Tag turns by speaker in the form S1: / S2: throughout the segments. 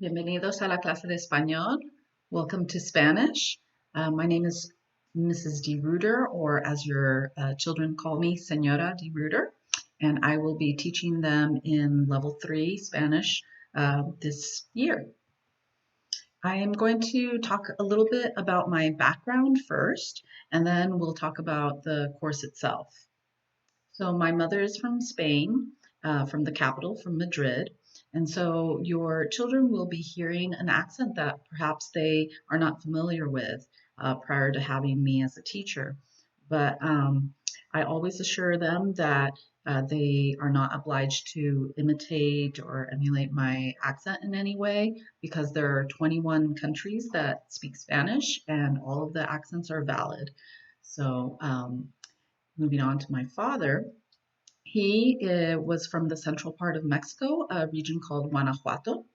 S1: Bienvenidos a la clase de español. Welcome to Spanish. My name is Mrs. D. Reuter, or as your children call me, Senora D. Reuter, and I will be teaching them in level 3 Spanish this year. I am going to talk a little bit about my background first, and then we'll talk about the course itself. So my mother is from Spain, from the capital, from Madrid. And so your children will be hearing an accent that perhaps they are not familiar with prior to having me as a teacher. But I always assure them that they are not obliged to imitate or emulate my accent in any way because there are 21 countries that speak Spanish and all of the accents are valid. So moving on to my father, he was from the central part of Mexico, a region called Guanajuato.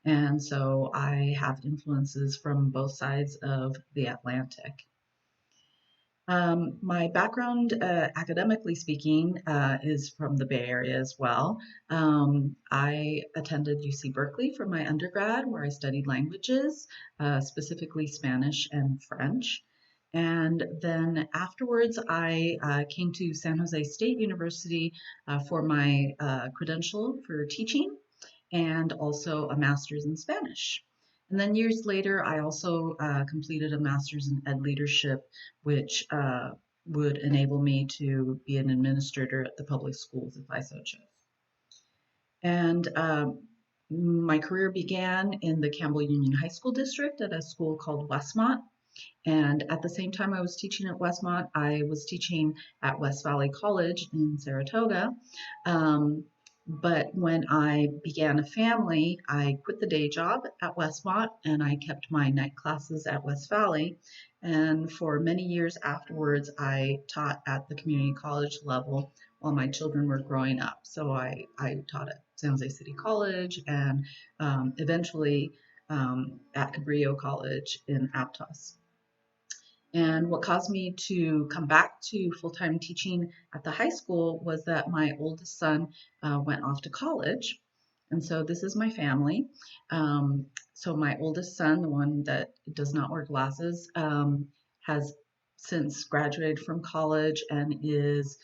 S1: And so I have influences from both sides of the Atlantic. My background, academically speaking, is from the Bay Area as well. I attended UC Berkeley for my undergrad, where I studied languages, specifically Spanish and French. And then afterwards, I came to San Jose State University for my credential for teaching and also a master's in Spanish. And then years later, I also completed a master's in ed leadership, which would enable me to be an administrator at the public schools if I so chose. And my career began in the Campbell Union High School District at a school called Westmont. And at the same time I was teaching at Westmont, I was teaching at West Valley College in Saratoga. But when I began a family, I quit the day job at Westmont and I kept my night classes at West Valley. And for many years afterwards, I taught at the community college level while my children were growing up. So I taught at San Jose City College and eventually at Cabrillo College in Aptos. And what caused me to come back to full-time teaching at the high school was that my oldest son went off to college. And so this is my family. So my oldest son, the one that does not wear glasses, has since graduated from college and is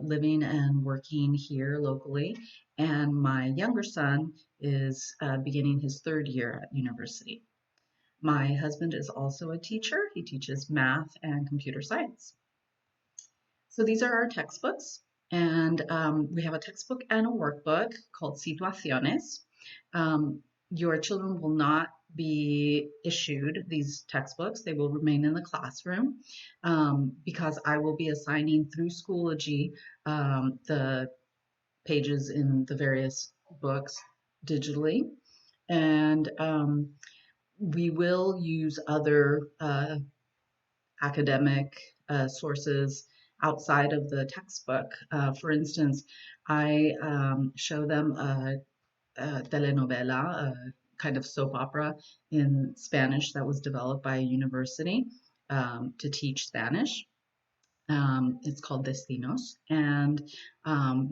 S1: living and working here locally. And my younger son is beginning his third year at university. My husband is also a teacher. He teaches math and computer science. So these are our textbooks, and we have a textbook and a workbook called Situaciones. Your children will not be issued these textbooks. They will remain in the classroom because I will be assigning through Schoology the pages in the various books digitally. And we will use other academic sources outside of the textbook. For instance, I show them a telenovela, a kind of soap opera in Spanish that was developed by a university to teach Spanish. It's called Destinos, and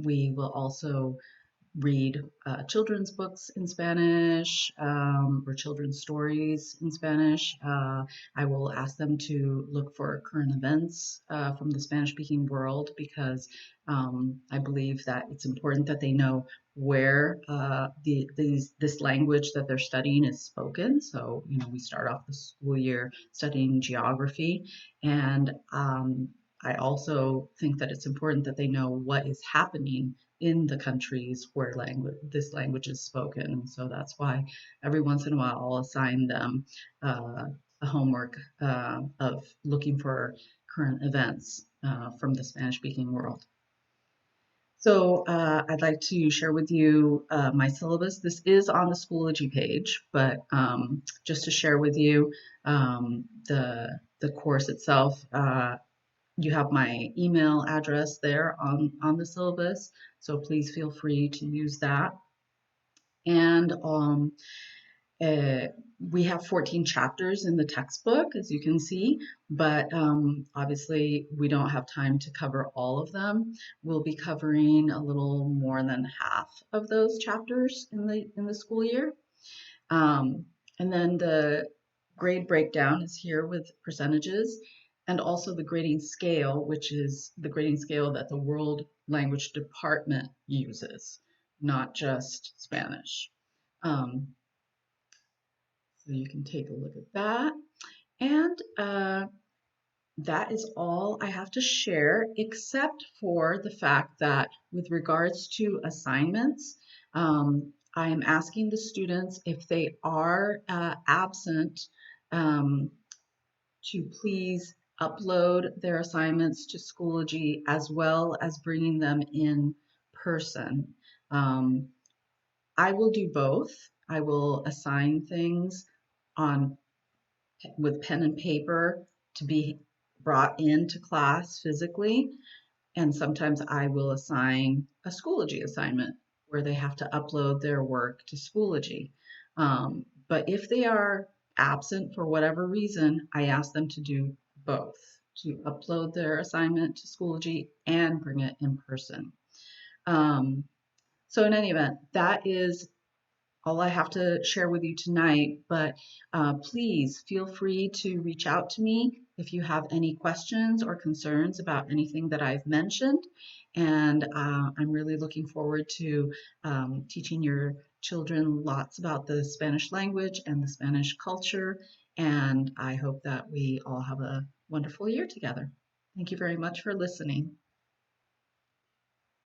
S1: we will also read children's books in Spanish or children's stories in Spanish. I will ask them to look for current events from the Spanish-speaking world because I believe that it's important that they know where this language that they're studying is spoken. So, you know, we start off the school year studying geography, and I also think that it's important that they know what is happening in the countries where this language is spoken. So that's why every once in a while I'll assign them a homework of looking for current events from the Spanish-speaking world. So I'd like to share with you my syllabus. This is on the Schoology page, but just to share with you the course itself, you have my email address there on the syllabus, so please feel free to use that. And we have 14 chapters in the textbook, as you can see, but obviously we don't have time to cover all of them. We'll be covering a little more than half of those chapters in the school year. Um, and then the grade breakdown is here with percentages, and also the grading scale, which is the grading scale that the World Language Department uses, not just Spanish. Um, so you can take a look at that. And that is all I have to share, except for the fact that with regards to assignments, I am asking the students if they are absent um, to please upload their assignments to Schoology as well as bringing them in person. Um, I will do both. I will assign things on with pen and paper to be brought into class physically. And sometimes I will assign a Schoology assignment where they have to upload their work to Schoology. But if they are absent for whatever reason, I ask them to do both, to upload their assignment to Schoology and bring it in person. Um, so in any event, that is all I have to share with you tonight, but please feel free to reach out to me if you have any questions or concerns about anything that I've mentioned. And I'm really looking forward to teaching your children lots about the Spanish language and the Spanish culture. And I hope that we all have a wonderful year together. Thank you very much for listening.